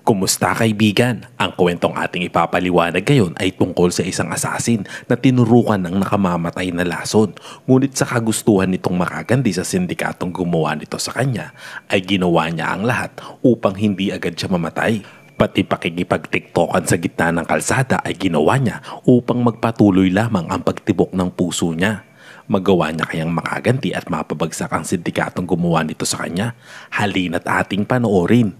Kumusta kaibigan? Ang kwentong ating ipapaliwanag ngayon ay tungkol sa isang asasin na tinurukan ng nakamamatay na lason. Ngunit sa kagustuhan nitong makagandi sa sindikatong gumawa nito sa kanya, ay ginawa niya ang lahat upang hindi agad siya mamatay. Pati pakikipag-tiktokan sa gitna ng kalsada ay ginawa niya upang magpatuloy lamang ang pagtibok ng puso niya. Magawa niya kayang makaganti at mapabagsak ang sindikatong gumawa nito sa kanya? Halina't ating panoorin.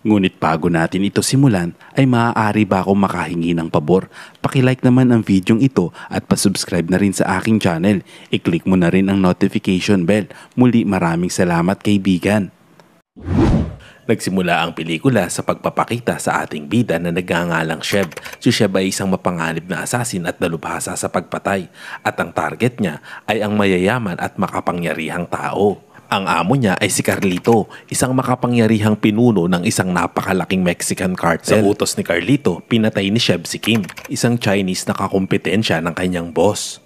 Ngunit bago natin ito simulan, ay maaari ba akong makahingi ng pabor? Pakilike naman ang videong ito at pasubscribe na rin sa aking channel. I-click mo na rin ang notification bell. Muli maraming salamat kaibigan. Nagsimula ang pelikula sa pagpapakita sa ating bida na nagngangalang Sheb. Si Sheb ay isang mapanganib na asasin at dalubhasa sa pagpatay. At ang target niya ay ang mayayaman at makapangyarihang tao. Ang amo niya ay si Carlito, isang makapangyarihang pinuno ng isang napakalaking Mexican cartel. Sa utos ni Carlito, pinatay ni Sheb si Kim, isang Chinese na kakumpetensya ng kanyang boss.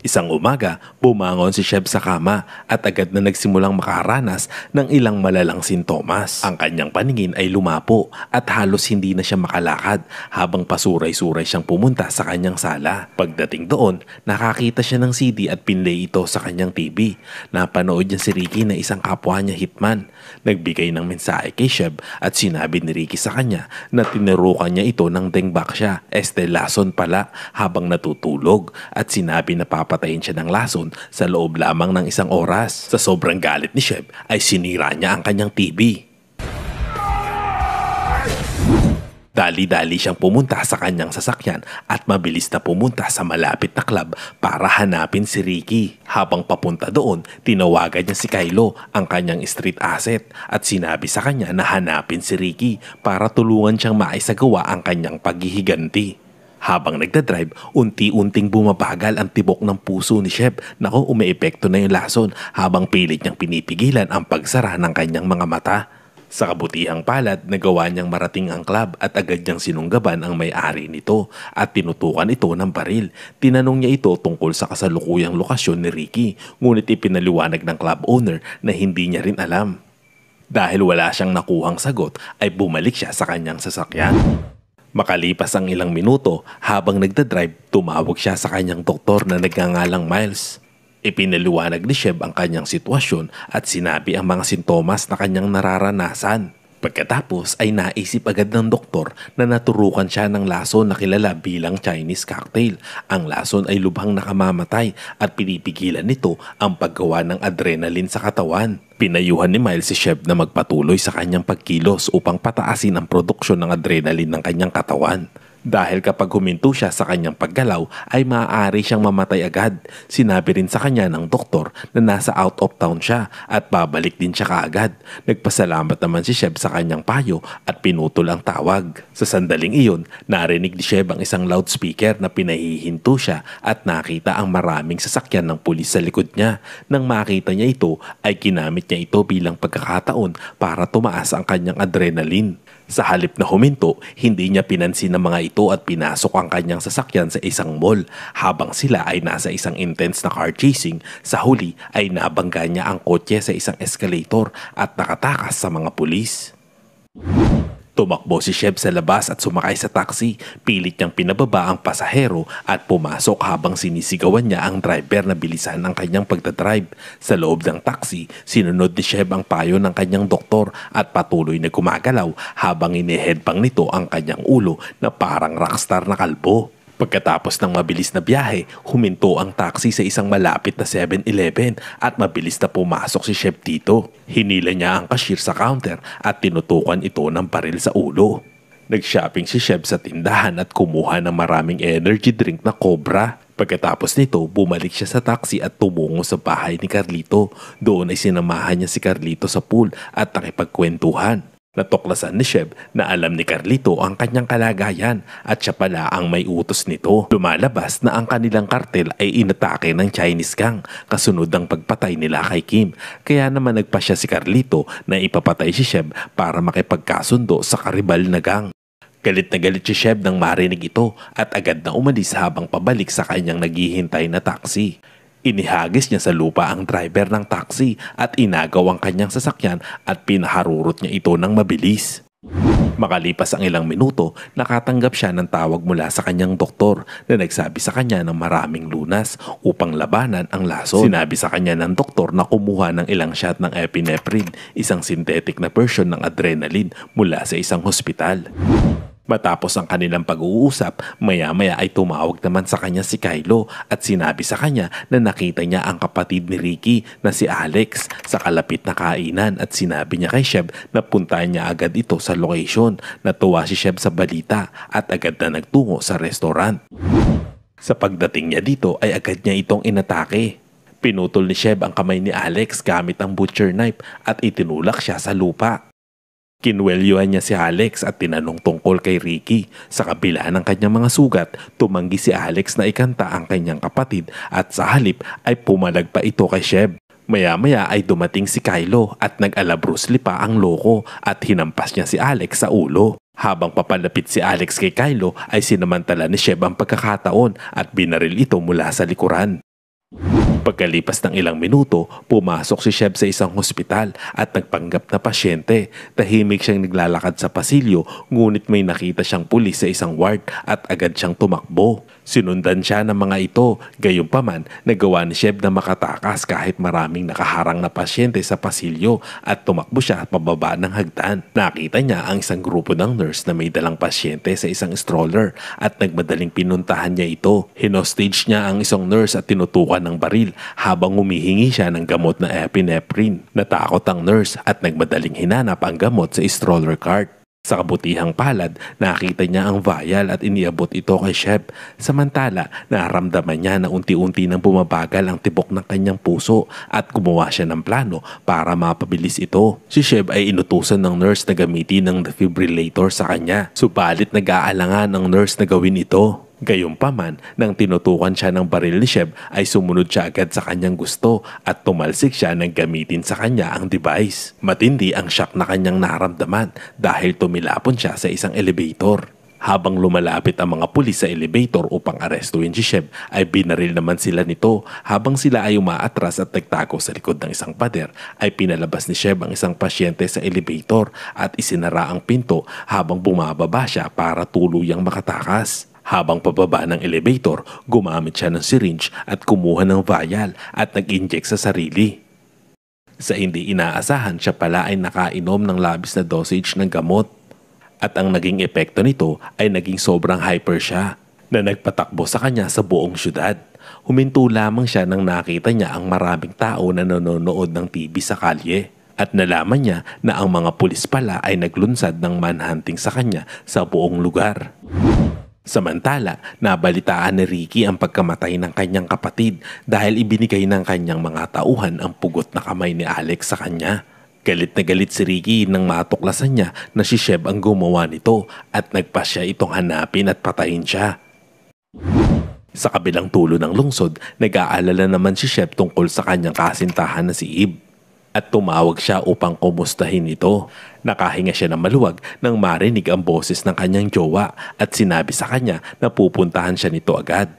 Isang umaga, bumangon si Sheb sa kama at agad na nagsimulang makaranas ng ilang malalang sintomas. Ang kanyang paningin ay lumapo at halos hindi na siya makalakad habang pasuray-suray siyang pumunta sa kanyang sala. Pagdating doon, nakakita siya ng CD at pinlay ito sa kanyang TV. Napanood niya si Ricky na isang kapwa niya hitman. Nagbigay ng mensahe kay Sheb at sinabi ni Ricky sa kanya na tinurukan niya ito ng dengbak siya, lason pala, habang natutulog, at sinabi na papatayin siya ng lason sa loob lamang ng isang oras. Sa sobrang galit ni Sheb ay sinira niya ang kanyang TV. Dali-dali siyang pumunta sa kanyang sasakyan at mabilis na pumunta sa malapit na club para hanapin si Ricky. Habang papunta doon, tinawagan niya si Kylo, ang kanyang street asset, at sinabi sa kanya na hanapin si Ricky para tulungan siyang maisagawa ang kanyang paghihiganti. Habang nagdadrive, unti-unting bumabagal ang tibok ng puso ni Sheb. Naku, umeepekto na yung lason habang pilit niyang pinipigilan ang pagsara ng kanyang mga mata. Sa kabutihang palad, nagawa niyang marating ang club at agad niyang sinunggaban ang may-ari nito at tinutukan ito ng baril. Tinanong niya ito tungkol sa kasalukuyang lokasyon ni Ricky, ngunit ipinaliwanag ng club owner na hindi niya rin alam. Dahil wala siyang nakuhang sagot, ay bumalik siya sa kanyang sasakyan. Makalipas ang ilang minuto, habang nagdadrive, tumawag siya sa kanyang doktor na nagngangalang Miles. Ipinaliwanag ni Sheb ang kanyang sitwasyon at sinabi ang mga sintomas na kanyang nararanasan. Pagkatapos ay naisip agad ng doktor na naturukan siya ng lason na kilala bilang Chinese cocktail. Ang lason ay lubhang nakamamatay at pinipigilan nito ang paggawa ng adrenaline sa katawan. Pinayuhan ni Miles si Sheb na magpatuloy sa kanyang pagkilos upang pataasin ang produksyon ng adrenaline ng kanyang katawan. Dahil kapag huminto siya sa kanyang paggalaw ay maaari siyang mamatay agad. Sinabi rin sa kanya ng doktor na nasa out of town siya at babalik din siya kaagad. Nagpasalamat naman si Sheb sa kanyang payo at pinutol ang tawag. Sa sandaling iyon, narinig ni Sheb ang isang loudspeaker na pinahihinto siya at nakita ang maraming sasakyan ng pulis sa likod niya. Nang makita niya ito ay ginamit niya ito bilang pagkakataon para tumaas ang kanyang adrenaline. Sa halip na huminto, hindi niya pinansin ng mga ito at pinasok ang kanyang sasakyan sa isang mall. Habang sila ay nasa isang intense na car chasing, sa huli ay nabangga niya ang kotse sa isang escalator at nakatakas sa mga pulis. Tumakbo si Sheb sa labas at sumakay sa taxi. Pilit niyang pinababa ang pasahero at pumasok habang sinisigawan niya ang driver na bilisan ang kanyang pagdadrive. Sa loob ng taxi, sinunod ni Sheb ang payo ng kanyang doktor at patuloy na gumagalaw habang inihedbang nito ang kanyang ulo na parang rockstar na kalbo. Pagkatapos ng mabilis na biyahe, huminto ang taxi sa isang malapit na 7-Eleven at mabilis na pumasok si Sheb dito. Hinila niya ang cashier sa counter at tinutukan ito ng baril sa ulo. Nag-shopping si Sheb sa tindahan at kumuha ng maraming energy drink na Cobra. Pagkatapos nito, bumalik siya sa taxi at tumungo sa bahay ni Carlito. Doon ay sinamahan niya si Carlito sa pool at nakipagkwentuhan. Natuklasan ni Sheb na alam ni Carlito ang kanyang kalagayan at siya pala ang may utos nito. Lumalabas na ang kanilang kartel ay inatake ng Chinese gang kasunod ng pagpatay nila kay Kim. Kaya naman nagpasya si Carlito na ipapatay si Sheb para makipagkasundo sa karibal na gang. Galit na galit si Sheb nang marinig ito at agad na umalis habang pabalik sa kanyang naghihintay na taxi. Inihagis niya sa lupa ang driver ng taxi at inagaw ang kanyang sasakyan at pinaharurot niya ito ng mabilis. Makalipas ang ilang minuto, nakatanggap siya ng tawag mula sa kanyang doktor na nagsabi sa kanya ng maraming lunas upang labanan ang lason. Sinabi sa kanya ng doktor na kumuha ng ilang shot ng epinephrine, isang synthetic na version ng adrenaline mula sa isang hospital. Matapos ang kanilang pag-uusap, maya-maya ay tumawag naman sa kanya si Kylo at sinabi sa kanya na nakita niya ang kapatid ni Ricky na si Alex sa kalapit na kainan at sinabi niya kay Sheb na puntahan niya agad ito sa location. Natuwa si Sheb sa balita at agad na nagtungo sa restaurant. Sa pagdating niya dito ay agad niya itong inatake. Pinutol ni Sheb ang kamay ni Alex gamit ang butcher knife at itinulak siya sa lupa. Kinwelyuhan niya si Alex at tinanong tungkol kay Ricky. Sa kabila ng kanyang mga sugat, tumanggi si Alex na ikanta ang kanyang kapatid at sa halip ay pumalag pa ito kay Sheb. Maya-maya ay dumating si Kylo at nag-alabrusli pa ang loko at hinampas niya si Alex sa ulo. Habang papalapit si Alex kay Kylo ay sinamantala ni Sheb ang pagkakataon at binaril ito mula sa likuran. Pagkalipas ng ilang minuto, pumasok si Sheb sa isang hospital at nagpanggap na pasyente. Tahimik siyang naglalakad sa pasilyo ngunit may nakita siyang pulis sa isang ward at agad siyang tumakbo. Sinundan siya ng mga ito, gayunpaman nagawa ni Sheb na makatakas kahit maraming nakaharang na pasyente sa pasilyo at tumakbo siya pababa ng hagdan. Nakita niya ang isang grupo ng nurse na may dalang pasyente sa isang stroller at nagmadaling pinuntahan niya ito. Hinostage niya ang isang nurse at tinutukan ng baril habang humihingi siya ng gamot na epinephrine. Natakot ang nurse at nagmadaling hinanap ang gamot sa stroller cart. Sa kabutihang palad, nakita niya ang vial at iniabot ito kay Sheb. Samantala, naramdaman niya na unti-unti nang bumabagal ang tibok ng kanyang puso at gumawa siya ng plano para mapabilis ito. Si Sheb ay inutusan ng nurse na gamitin ng defibrillator sa kanya. Subalit nag-aalangan ang nurse na gawin ito. Gayunpaman, nang tinutukan siya ng baril ni Sheb ay sumunod siya agad sa kanyang gusto at tumalsik siya nang gamitin sa kanya ang device. Matindi ang shock na kanyang naramdaman dahil tumilapon siya sa isang elevator. Habang lumalapit ang mga pulis sa elevator upang arestuin si Sheb ay binaril naman sila nito. Habang sila ay umaatras at nagtago sa likod ng isang pader ay pinalabas ni Sheb ang isang pasyente sa elevator at isinara ang pinto habang bumababa siya para tuluyang makatakas. Habang pababa ng elevator, gumamit siya ng syringe at kumuha ng vial at nag-inject sa sarili. Sa hindi inaasahan, siya pala ay nakainom ng labis na dosage ng gamot. At ang naging epekto nito ay naging sobrang hyper siya na nagpatakbo sa kanya sa buong syudad. Huminto lamang siya nang nakita niya ang maraming tao na nanonood ng TV sa kalye. At nalaman niya na ang mga pulis pala ay naglunsad ng manhunting sa kanya sa buong lugar. Samantala, nabalitaan ni Ricky ang pagkamatay ng kanyang kapatid dahil ibinigay ng kanyang mga tauhan ang pugot na kamay ni Alex sa kanya. Galit na galit si Ricky nang matuklasan niya na si Sheb ang gumawa nito at nagpasya itong hanapin at patayin siya. Sa kabilang tulo ng lungsod, nag-aalala naman si Sheb tungkol sa kanyang kasintahan na si Eve. At tumawag siya upang kumustahin ito. Nakahinga siya ng maluwag nang marinig ang boses ng kanyang jowa at sinabi sa kanya na pupuntahan siya nito agad.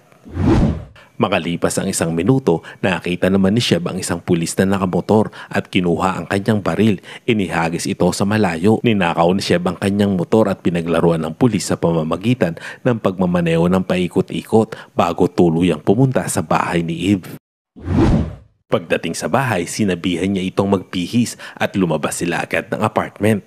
Makalipas ang isang minuto, nakita naman ni Sheb ang isang pulis na nakamotor at kinuha ang kanyang baril. Inihagis ito sa malayo. Ninakaw ni Sheb ang kanyang motor at pinaglaruan ng pulis sa pamamagitan ng pagmamaneo ng paikot-ikot bago tuluyang pumunta sa bahay ni Eve. Pagdating sa bahay, sinabihan niya itong magpihis at lumabas sila agad ng apartment.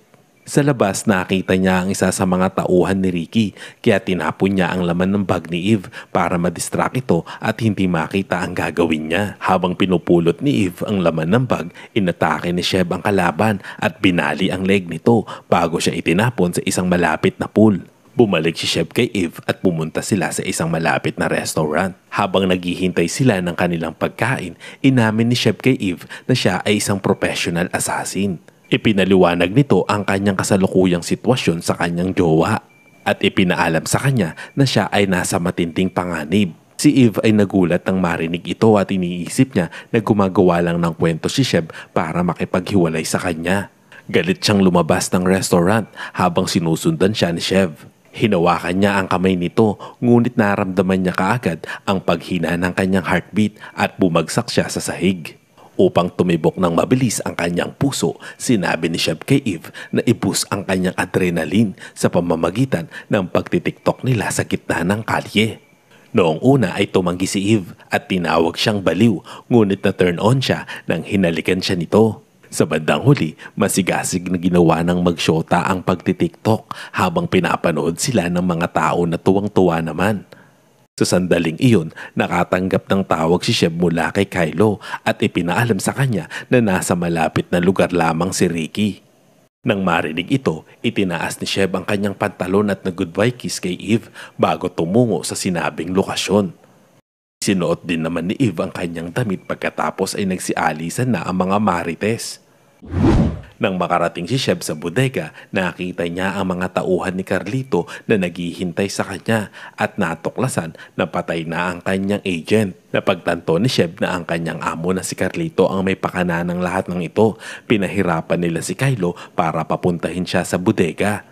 Sa labas, nakita niya ang isa sa mga tauhan ni Ricky kaya tinapon niya ang laman ng bag ni Eve para madistract ito at hindi makita ang gagawin niya. Habang pinupulot ni Eve ang laman ng bag, inatake ni Sheb ang kalaban at binali ang leg nito bago siya itinapon sa isang malapit na pool. Bumalik si Sheb kay Eve at pumunta sila sa isang malapit na restaurant. Habang naghihintay sila ng kanilang pagkain, inamin ni Sheb kay Eve na siya ay isang professional assassin. Ipinaliwanag nito ang kanyang kasalukuyang sitwasyon sa kanyang jowa at ipinaalam sa kanya na siya ay nasa matinding panganib. Si Eve ay nagulat nang marinig ito at iniisip niya na gumagawa lang ng kwento si Sheb para makipaghiwalay sa kanya. Galit siyang lumabas ng restaurant habang sinusundan siya ni Sheb. Hinawakan niya ang kamay nito ngunit naramdaman niya kaagad ang paghina ng kanyang heartbeat at bumagsak siya sa sahig. Upang tumibok ng mabilis ang kanyang puso, sinabi ni Sheb kay Eve na i-boost ang kanyang adrenaline sa pamamagitan ng pagtitiktok nila sa gitna ng kalye. Noong una ay tumanggi si Eve at tinawag siyang baliw, ngunit na-turn on siya nang hinalikan siya nito. Sa bandang huli, masigasig na ginawa ng magsyota ang pagtitiktok habang pinapanood sila ng mga tao na tuwang-tuwa naman. Sa sandaling iyon, nakatanggap ng tawag si Sheb mula kay Kylo at ipinaalam sa kanya na nasa malapit na lugar lamang si Ricky. Nang marinig ito, itinaas ni Sheb ang kanyang pantalon at nag-goodbye kiss kay Eve bago tumungo sa sinabing lokasyon. Sinuot din naman ni Eve ang kanyang damit pagkatapos ay nagsialisan na ang mga marites. Nang makarating si Sheb sa bodega, nakita niya ang mga tauhan ni Carlito na naghihintay sa kanya at natuklasan na patay na ang kanyang agent. Napagtanto ni Sheb na ang kanyang amo na si Carlito ang may pakana ng lahat ng ito. Pinahirapan nila si Kylo para papuntahin siya sa bodega.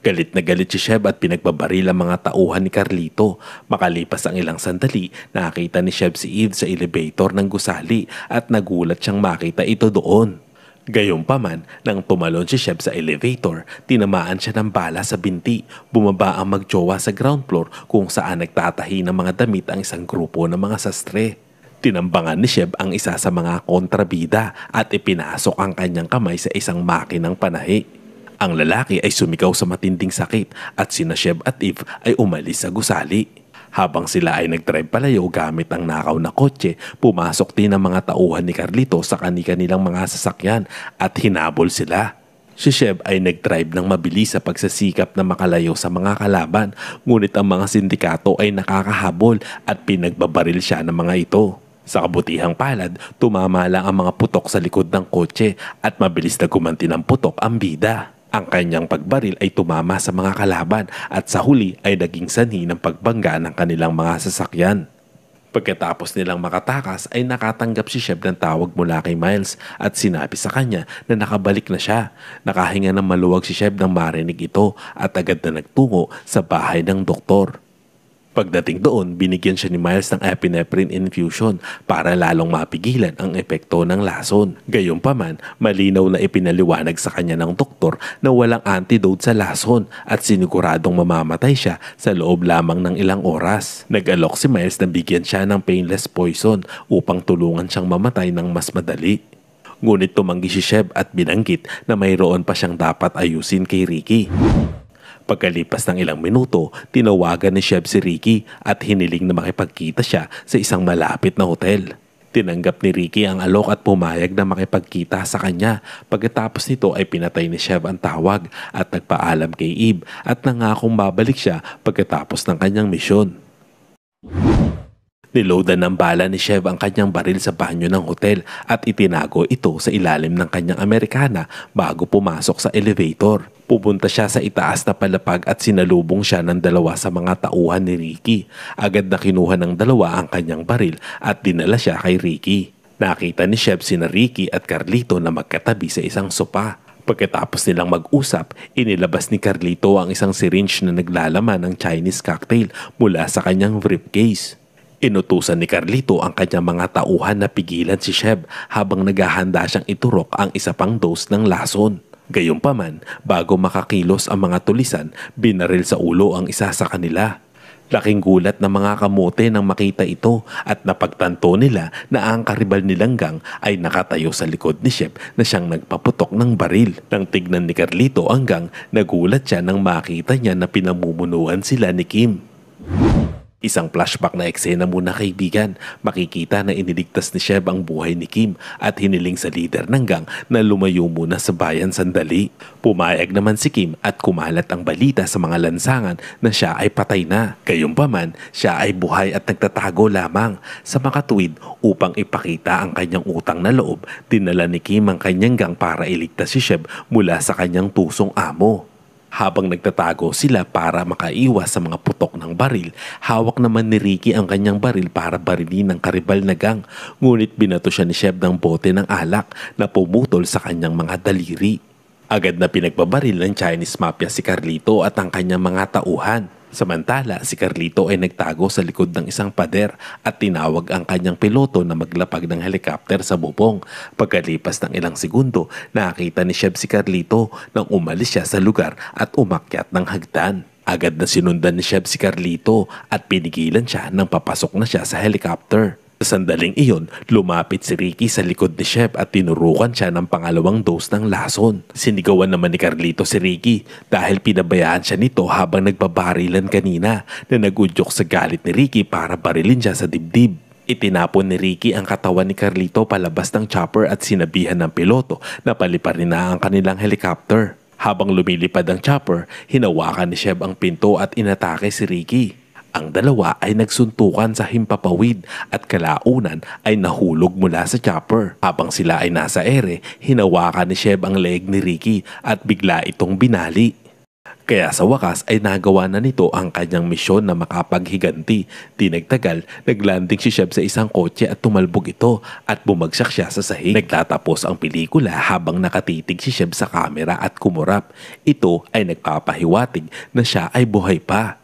Galit na galit si Sheb at pinagbabaril ang mga tauhan ni Carlito. Makalipas ang ilang sandali, nakita ni Sheb si Eve sa elevator ng gusali at nagulat siyang makita ito doon. Gayunpaman, nang tumalon si Sheb sa elevator, tinamaan siya ng bala sa binti. Bumaba ang magjowa sa ground floor kung saan nagtatahi ng mga damit ang isang grupo ng mga sastre. Tinambangan ni Sheb ang isa sa mga kontrabida at ipinasok ang kanyang kamay sa isang makinang panahi. Ang lalaki ay sumigaw sa matinding sakit at sina Sheb at Eve ay umalis sa gusali. Habang sila ay nag-drive palayo gamit ang nakaw na kotse, pumasok din ang mga tauhan ni Carlito sa kanilang mga sasakyan at hinabol sila. Si Sheb ay nag-drive ng mabilis sa pagsasikap na makalayo sa mga kalaban, ngunit ang mga sindikato ay nakakahabol at pinagbabaril siya ng mga ito. Sa kabutihang palad, tumama lang ang mga putok sa likod ng kotse at mabilis na gumanti ng putok ang bida. Ang kanyang pagbaril ay tumama sa mga kalaban at sa huli ay naging sanhi ng pagbangga ng kanilang mga sasakyan. Pagkatapos nilang makatakas ay nakatanggap si Sheb ng tawag mula kay Miles at sinabi sa kanya na nakabalik na siya. Nakahinga ng maluwag si Sheb nang marinig ito at agad na nagtungo sa bahay ng doktor. Pagdating doon, binigyan siya ni Miles ng epinephrine infusion para lalong mapigilan ang epekto ng lason. Gayunpaman, malinaw na ipinaliwanag sa kanya ng doktor na walang antidote sa lason at siniguradong mamamatay siya sa loob lamang ng ilang oras. Nag-alok si Miles na bigyan siya ng painless poison upang tulungan siyang mamatay ng mas madali. Ngunit tumanggi si Sheb at binanggit na mayroon pa siyang dapat ayusin kay Ricky. Pagkalipas ng ilang minuto, tinawagan ni Sheb si Ricky at hiniling na makipagkita siya sa isang malapit na hotel. Tinanggap ni Ricky ang alok at pumayag na makipagkita sa kanya. Pagkatapos nito ay pinatay ni Sheb ang tawag at nagpaalam kay Eve at nangakong babalik siya pagkatapos ng kanyang misyon. Niloadan ng bala ni Sheb ang kanyang baril sa banyo ng hotel at itinago ito sa ilalim ng kanyang Amerikana bago pumasok sa elevator. Pupunta siya sa itaas na palapag at sinalubong siya ng dalawa sa mga tauhan ni Ricky. Agad na kinuha ng dalawa ang kanyang baril at dinala siya kay Ricky. Nakita ni Sheb sina Ricky at Carlito na magkatabi sa isang sopa. Pagkatapos nilang mag-usap, inilabas ni Carlito ang isang syringe na naglalaman ng Chinese cocktail mula sa kanyang briefcase. Inutusan ni Carlito ang kanyang mga tauhan na pigilan si Sheb habang naghahanda siyang iturok ang isa pang dose ng lason. Gayunpaman, bago makakilos ang mga tulisan, binaril sa ulo ang isa sa kanila. Laking gulat ng mga kamote nang makita ito at napagtanto nila na ang karibal nilang gang ay nakatayo sa likod ni Sheb na siyang nagpaputok ng baril. Nang tignan ni Carlito ang gang, nagulat siya nang makita niya na pinamumunuan sila ni Kim. Isang flashback na eksena muna kaibigan. Makikita na iniligtas ni Sheb ang buhay ni Kim at hiniling sa leader ng gang na lumayo muna sa bayan sandali. Pumayag naman si Kim at kumalat ang balita sa mga lansangan na siya ay patay na. Gayunpaman, siya ay buhay at nagtatago lamang. Sa makatuwid, upang ipakita ang kanyang utang na loob, dinala ni Kim ang kanyang gang para iligtas si Sheb mula sa kanyang tusong amo. Habang nagtatago sila para makaiwas sa mga putok ng baril, hawak naman ni Ricky ang kanyang baril para barilin ng karibal na gang. Ngunit binato siya ni Sheb ng bote ng alak na pumutol sa kanyang mga daliri. Agad na pinagbabaril ng Chinese Mafia si Carlito at ang kanyang mga tauhan. Samantala, si Carlito ay nagtago sa likod ng isang pader at tinawag ang kanyang piloto na maglapag ng helicopter sa bubong. Pagkalipas ng ilang segundo, nakita ni Sheb si Carlito nang umalis siya sa lugar at umakyat ng hagdan. Agad na sinundan ni Sheb si Carlito at pinigilan siya nang papasok na siya sa helicopter. Sa sandaling iyon, lumapit si Ricky sa likod ni Sheb at tinurukan siya ng pangalawang dose ng lason. Sinigawan naman ni Carlito si Ricky dahil pinabayaan siya nito habang nagbabarilan kanina na nagudyok sa galit ni Ricky para barilin siya sa dibdib. Itinapon ni Ricky ang katawan ni Carlito palabas ng chopper at sinabihan ng piloto na paliparin na ang kanilang helicopter. Habang lumilipad ang chopper, hinawakan ni Sheb ang pinto at inatake si Ricky. Ang dalawa ay nagsuntukan sa himpapawid at kalaunan ay nahulog mula sa chopper. Habang sila ay nasa ere, hinawakan ni Sheb ang leeg ni Ricky at bigla itong binali. Kaya sa wakas ay nagawa na nito ang kanyang misyon na makapaghiganti. Di nagtagal, naglanding si Sheb sa isang kotse at tumalbog ito at bumagsak siya sa sahig. Nagtatapos ang pelikula habang nakatitig si Sheb sa kamera at kumurap. Ito ay nagpapahiwatig na siya ay buhay pa.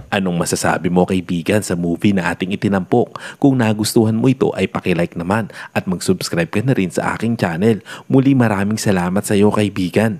Anong masasabi mo kaibigan sa movie na ating itinampok? Kung nagustuhan mo ito ay pakilike naman at mag-subscribe ka na rin sa aking channel. Muli maraming salamat sa iyo kaibigan.